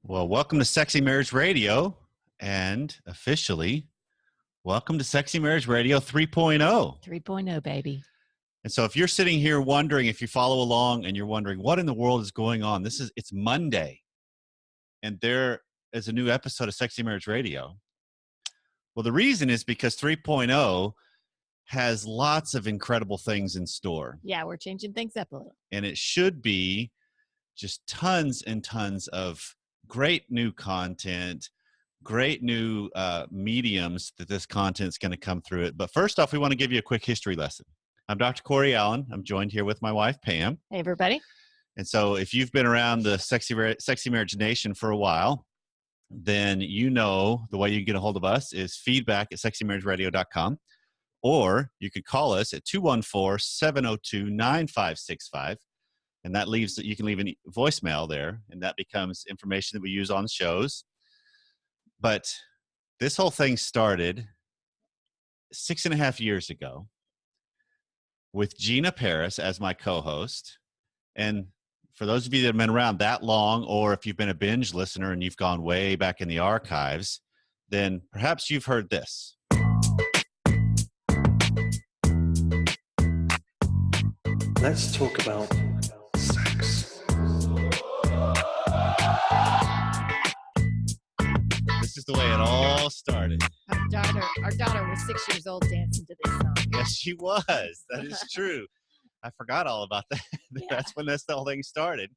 Well, welcome to Sexy Marriage Radio, and officially, welcome to Sexy Marriage Radio 3.0. 3.0, baby. And so if you're sitting here wondering, if you follow along and you're wondering what in the world is going on, it's Monday, and there is a new episode of Sexy Marriage Radio. Well, the reason is because 3.0 has lots of incredible things in store. Yeah, we're changing things up a little. And it should be just tons and tons of great new content, great new mediums that this content is going to come through it. But first off, we want to give you a quick history lesson. I'm Dr. Corey Allen. I'm joined here with my wife, Pam. Hey, everybody. And so if you've been around the Sexy Marriage Nation for a while, then you know the way you get a hold of us is feedback@sexymarriageradio.com, or you could call us at 214-702-9565. And that leaves that you can leave a voicemail there, and that becomes information that we use on shows. But this whole thing started 6.5 years ago with Gina Paris as my co-host. And for those of you that have been around that long, or if you've been a binge listener and you've gone way back in the archives, then perhaps you've heard this. Let's talk about sex. This is the way it all started. Our daughter was 6 years old dancing to this song. Yes, she was. That is true. I forgot all about that. Yeah. That's when the whole thing started.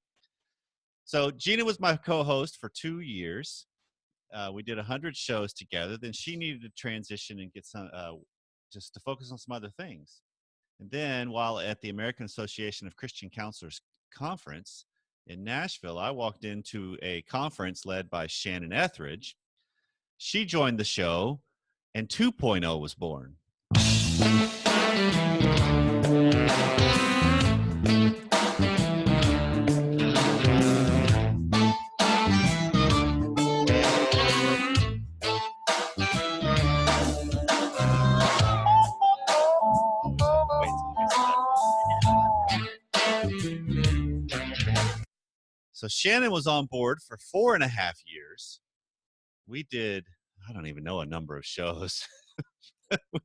So Gina was my co-host for 2 years. We did 100 shows together. Then she needed to transition and get some, just to focus on some other things. And then while at the American Association of Christian Counselors conference in Nashville, I walked into a conference led by Shannon Etheridge. She joined the show, and 2.0 was born. So Shannon was on board for 4.5 years. We did, I don't even know, a number of shows.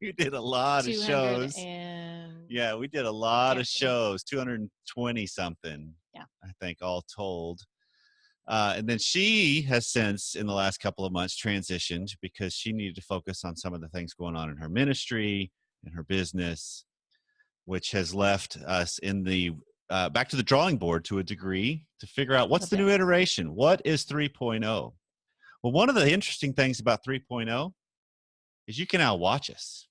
We did a lot of shows. Yeah, we did a lot of shows, 220 something. Yeah, I think all told. And then she has since, in the last couple of months, transitioned because she needed to focus on some of the things going on in her ministry and her business, which has left us in the back to the drawing board to a degree to figure out what's the new iteration. What is 3.0? Well, one of the interesting things about 3.0 is you can now watch us.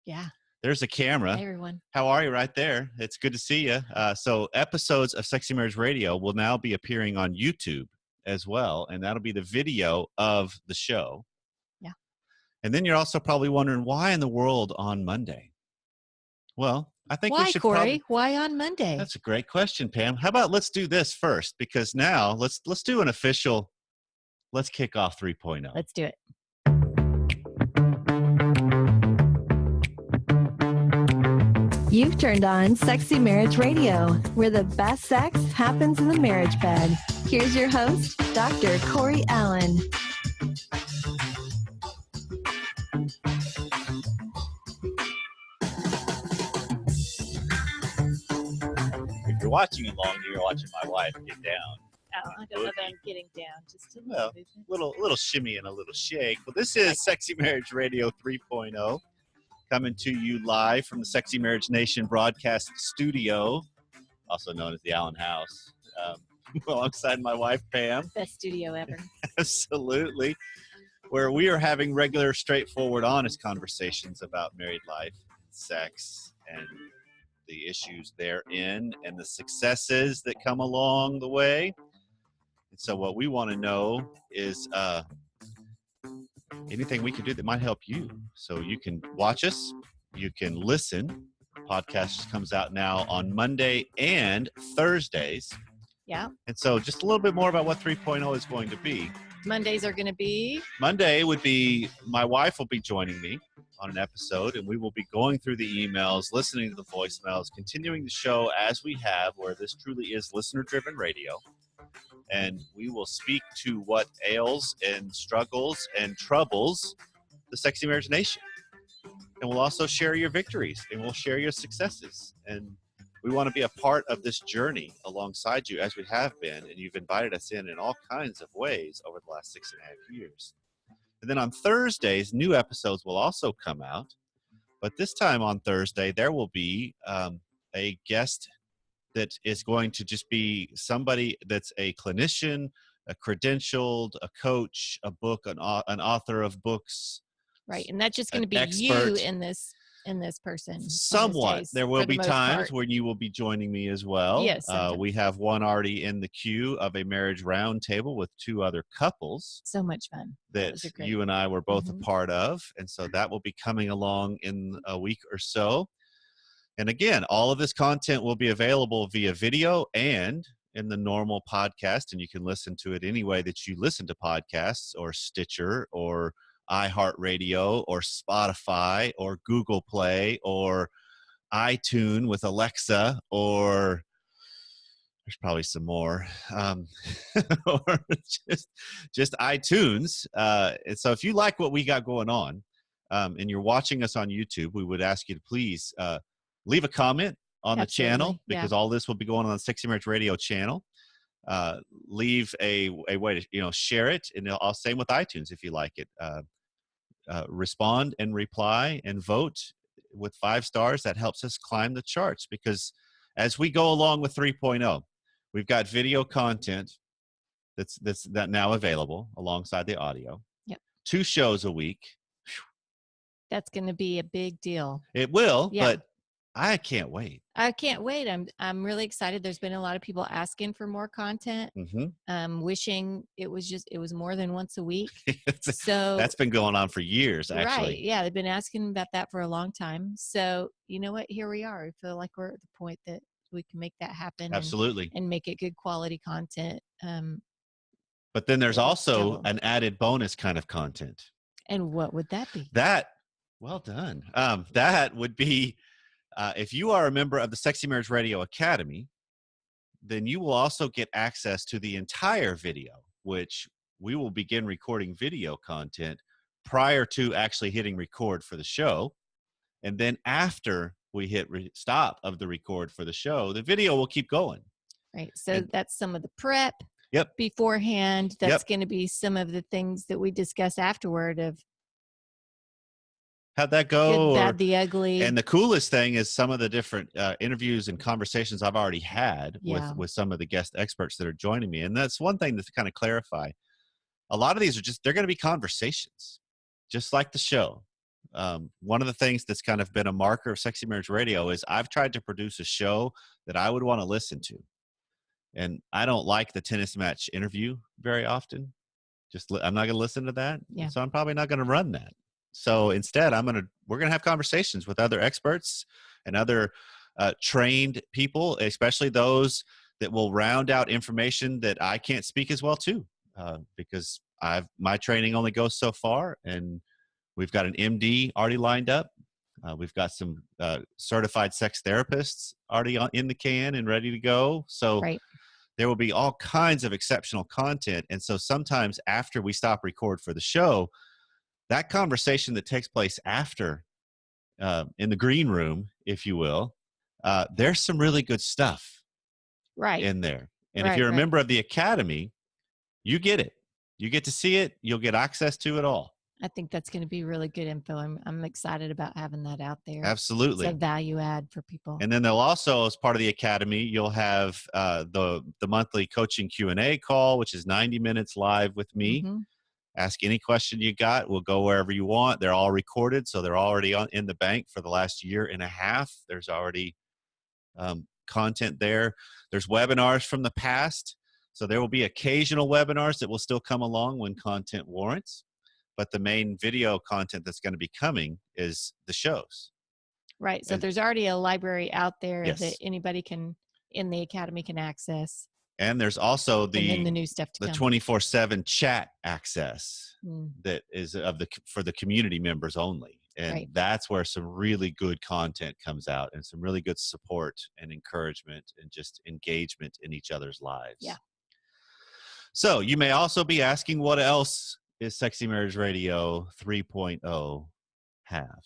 Yeah. There's a camera. Hey, everyone. How are you? Right there. It's good to see you. So episodes of Sexy Marriage Radio will now be appearing on YouTube as well, and that'll be the video of the show. Yeah. And then you're also probably wondering, why in the world on Monday? Well, I think Why, we should Corey? Why on Monday? That's a great question, Pam. How about let's do this first, because now let's do an official. Let's kick off 3.0. Let's do it. You've turned on Sexy Marriage Radio, where the best sex happens in the marriage bed. Here's your host, Dr. Corey Allen. If you're watching along, you're watching my wife get down. Oh, I don't know that I'm getting down. Just a Little shimmy and a little shake. Well, this is Sexy Marriage Radio 3.0, coming to you live from the Sexy Marriage Nation broadcast studio, also known as the Allen House, alongside my wife, Pam. Best studio ever. Absolutely. Where we are having regular, straightforward, honest conversations about married life, sex, and the issues therein, and the successes that come along the way. And so what we want to know is anything we can do that might help you. So you can watch us, you can listen. The podcast comes out now on Monday and Thursdays. Yeah. And so just a little bit more about what 3.0 is going to be. Mondays are going to be? Monday would be, my wife will be joining me on an episode, and we will be going through the emails, listening to the voicemails, continuing the show as we have, where this truly is listener-driven radio. and we will speak to what ails and struggles and troubles the Sexy Marriage Nation. And we'll also share your victories, and we'll share your successes. And we want to be a part of this journey alongside you, as we have been, and you've invited us in all kinds of ways over the last 6.5 years. And then on Thursdays, new episodes will also come out. But this time on Thursday, there will be a guest that is going to just be somebody that's a clinician, a credentialed, a coach, a book, an author of books. Right. And that's just going to be expert. you in this person. Somewhat. There will be times when you will be joining me as well. Yes. We have one already in the queue of a marriage roundtable with 2 other couples. So much fun. That you and I were both a part of. And so that will be coming along in a week or so. And again, all of this content will be available via video and in the normal podcast. And you can listen to it any way that you listen to podcasts, or Stitcher, or iHeartRadio, or Spotify, or Google Play, or iTunes with Alexa, or there's probably some more, or just iTunes. And so if you like what we got going on, and you're watching us on YouTube, we would ask you to please leave a comment on the channel, because all this will be going on the Sexy Marriage Radio channel. Leave a way to share it, and I'll same with iTunes if you like it. Respond and reply and vote with 5 stars. That helps us climb the charts, because as we go along with 3.0, we've got video content that's now available alongside the audio. Yep. 2 shows a week. That's going to be a big deal. It will, but I can't wait. I can't wait. I'm really excited. There's been a lot of people asking for more content. Wishing it was more than once a week. So that's been going on for years, actually. Right. Yeah. They've been asking about that for a long time. So you know what? Here we are. I feel like we're at the point that we can make that happen. Absolutely. And make it good quality content. But then there's also an added bonus kind of content. And what would that be? Well done. That would be, if you are a member of the Sexy Marriage Radio Academy, then you will also get access to the entire video, which we will begin recording video content prior to actually hitting record for the show. And then after we hit stop of the record for the show, the video will keep going. Right. So that's some of the prep beforehand. That's going to be some of the things that we discuss afterward of how'd that go? Good, bad, the ugly. And the coolest thing is some of the different interviews and conversations I've already had with some of the guest experts that are joining me. And that's one thing to kind of clarify. A lot of these are they're going to be conversations, just like the show. One of the things that's kind of been a marker of Sexy Marriage Radio is I've tried to produce a show that I would want to listen to. And I don't like the tennis match interview very often. I'm not going to listen to that. Yeah. So I'm probably not going to run that. So instead, we're going to have conversations with other experts and other trained people, especially those that will round out information that I can't speak as well to, because my training only goes so far, and we've got an MD already lined up. We've got some certified sex therapists already in the can and ready to go. So there will be all kinds of exceptional content. And so sometimes after we stop record for the show, that conversation that takes place after in the green room, if you will, there's some really good stuff in there. And if you're a member of the Academy, you get it. You get to see it. You'll get access to it all. I think that's going to be really good info. I'm excited about having that out there. Absolutely. It's a value add for people. And then they'll also, as part of the Academy, you'll have the monthly coaching Q&A call, which is 90 minutes live with me. Ask any question you got. We'll go wherever you want. They're all recorded, so they're already in the bank for the last 1.5 years. There's already content there. There's webinars from the past. So there will be occasional webinars that will still come along when content warrants. But the main video content that's going to be coming is the shows. Right. So there's already a library out there that anybody in the Academy can access. And there's also the new stuff to come. 24/7 chat access that is for the community members only. And that's where some really good content comes out, and some really good support and encouragement and just engagement in each other's lives. Yeah. So you may also be asking, what else is Sexy Marriage Radio 3.0 have?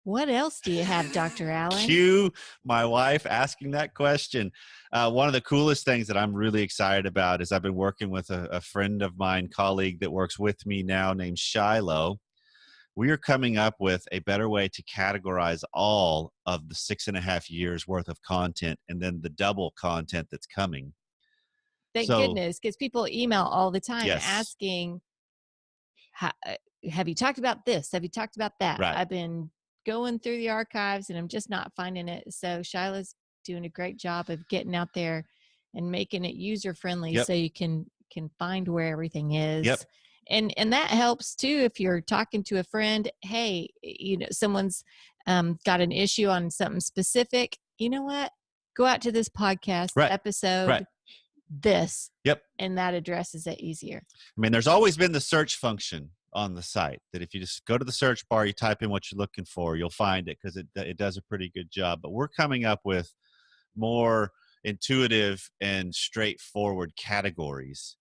What else do you have, Dr. Allen? Cue my wife asking that question. One of the coolest things that I'm really excited about is I've been working with a friend of mine, colleague that works with me now named Shiloh. We are coming up with a better way to categorize all of the 6.5 years worth of content and then the double content that's coming. Thank goodness, because people email all the time asking, have you talked about this? Have you talked about that? Right. I've been going through the archives and I'm just not finding it. So Shiloh's doing a great job of getting out there and making it user friendly so you can find where everything is. Yep. And that helps too if you're talking to a friend. Hey, someone's got an issue on something specific. You know what? Go out to this podcast episode. This. Yep. And that addresses it easier. I mean, there's always been the search function on the site that if you just go to the search bar, you type in what you're looking for, you'll find it because it does a pretty good job. But we're coming up with more intuitive and straightforward categories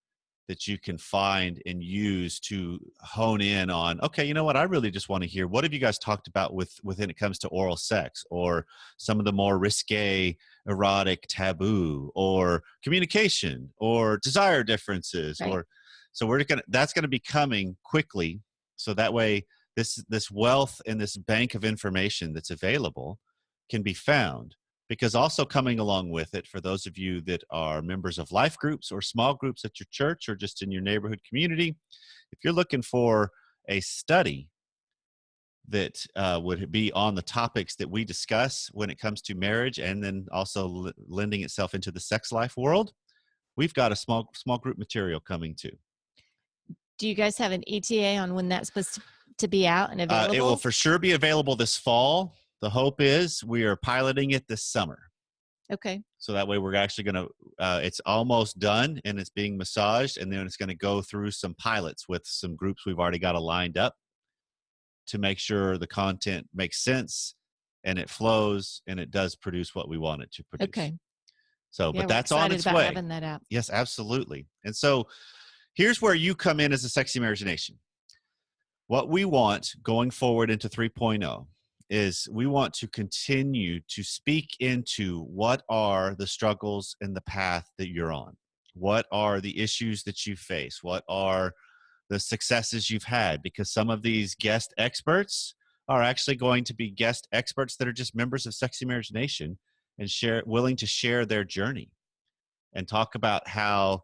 that you can find and use to hone in on, okay, you know what, I really just want to hear, what have you guys talked about when it comes to oral sex, or some of the more risque, erotic, taboo, or communication, or desire differences, or so that's gonna be coming quickly. So that way this wealth and this bank of information that's available can be found. Because also coming along with it, for those of you that are members of life groups or small groups at your church or just in your neighborhood community, if you're looking for a study that would be on the topics that we discuss when it comes to marriage and then also lending itself into the sex life world, we've got a small group material coming too. Do you guys have an ETA on when that's supposed to be out and available? It will for sure be available this fall. The hope is we are piloting it this summer. Okay. So that way we're actually going to, it's almost done and it's being massaged, and then it's going to go through some pilots with some groups we've already got lined up to make sure the content makes sense and it flows and it does produce what we want it to produce. Okay. So, but that's on its way. Having that out. Yes, absolutely. And so here's where you come in as a Sexy Marriage Nation. What we want going forward into 3.0 is we want to continue to speak into what are the struggles and the path that you're on. What are the issues that you face? What are the successes you've had? Because some of these guest experts are actually going to be guest experts that are just members of Sexy Marriage Nation and willing to share their journey and talk about how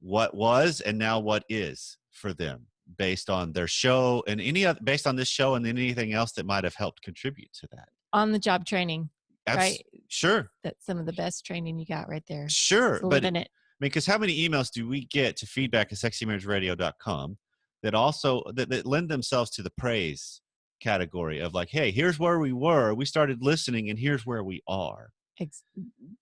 what was and now what is for them, based on their show and based on this show and anything else that might have helped contribute to that. On the job training, right? Sure. That's some of the best training you got right there. Sure. But I mean, because how many emails do we get to feedback@sexymarriageradio.com that also that lend themselves to the praise category of like, hey, here's where we were, we started listening, and here's where we are.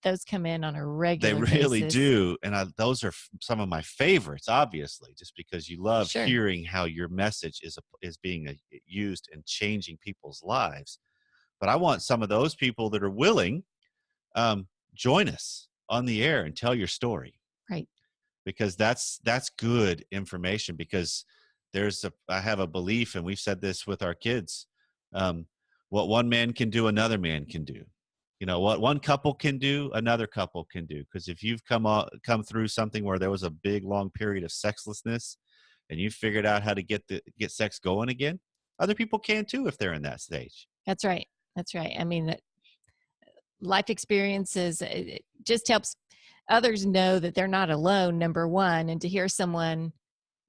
Those come in on a regular basis. They really do. And those are some of my favorites, obviously, just because you love hearing how your message is being used and changing people's lives. But I want some of those people that are willing, join us on the air and tell your story. Right. Because that's good information, because I have a belief, and we've said this with our kids, what one man can do, another man can do. You know, what one couple can do, another couple can do. Because if you've come through something where there was a big, long period of sexlessness and you figured out how to get sex going again, other people can too if they're in that stage. That's right. That's right. I mean, life experiences, it just helps others know that they're not alone, number one, and to hear someone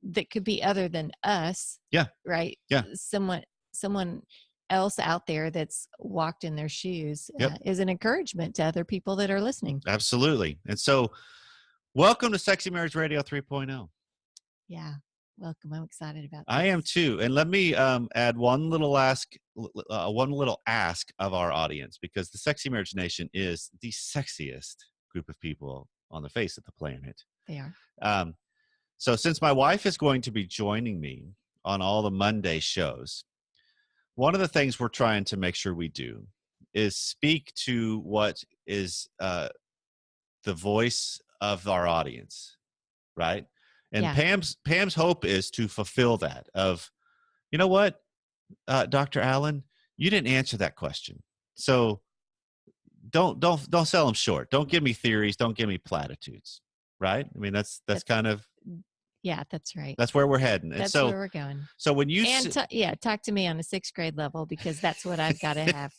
that could be other than us. Yeah. Right. Yeah. Someone else out there that's walked in their shoes is an encouragement to other people that are listening. Absolutely. And so welcome to Sexy Marriage Radio 3.0. Yeah. Welcome. I'm excited about this. I am too. And let me add one little ask of our audience, because the Sexy Marriage Nation is the sexiest group of people on the face of the planet. They are. So since my wife is going to be joining me on all the Monday shows, one of the things we're trying to make sure we do is speak to what is the voice of our audience. right? And Yeah. Pam's hope is to fulfill that of, you know what, Dr. Allen, you didn't answer that question. So don't sell them short. Don't give me theories. Don't give me platitudes. Right? I mean, that's kind of, yeah, that's right. that's where we're heading. And That's so where we're going. So when you talk to me on a 6th grade level, because that's what I've got to have.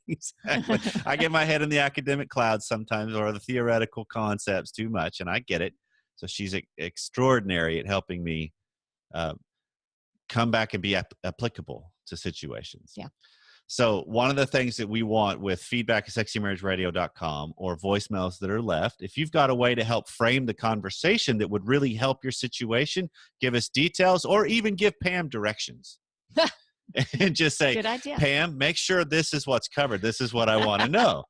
Exactly. I get my head in the academic clouds sometimes, or the theoretical concepts too much, and I get it. So she's extraordinary at helping me come back and be applicable to situations. Yeah. So one of the things that we want with feedback@sexymarriageradio.com or voicemails that are left, if you've got a way to help frame the conversation that would really help your situation, give us details, or even give Pam directions. And just say, good idea. Pam, make sure this is what's covered. This is what I want to know.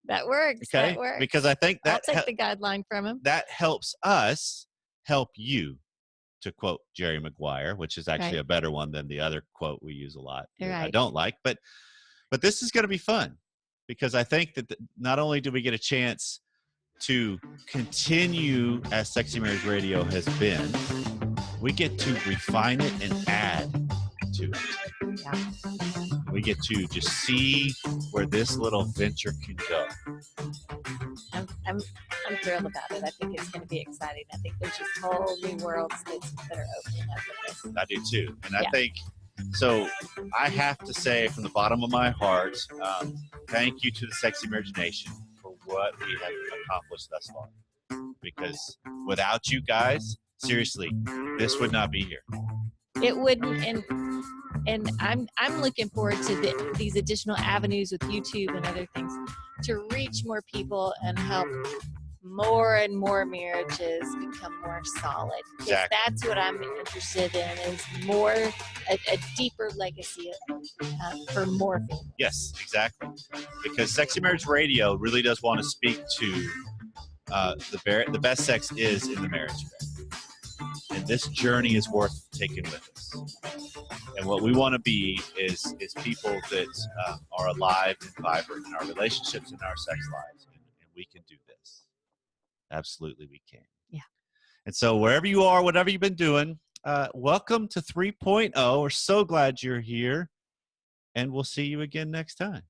That works. Okay? That works. Because I think that I'll take the guideline from him. That helps us help you, to quote Jerry Maguire, which is actually a better one than the other quote we use a lot. I don't like, but this is going to be fun, because I think that not only do we get a chance to continue as Sexy Marriage Radio has been, we get to refine it and add to it. Yeah. We get to just see where this little venture can go. I'm thrilled about it. I think it's going to be exciting. I think there's just whole new worlds that are opening up with this. I do too. And I think, so I have to say from the bottom of my heart, thank you to the Sexy Marriage Nation for what we have accomplished thus far. Because without you guys, seriously, this would not be here. It wouldn't, and I'm looking forward to these additional avenues with YouTube and other things to reach more people and help more and more marriages become more solid. Exactly. That's what I'm interested in, is more a deeper legacy for more families. Yes, exactly. Because Sexy Marriage Radio really does want to speak to the best sex is in the marriage bed. And this journey is worth taking with us. And what we want to be is people that are alive and vibrant in our relationships and our sex lives. And we can do this. Absolutely, we can. Yeah. And so wherever you are, whatever you've been doing, welcome to 3.0. We're so glad you're here. And we'll see you again next time.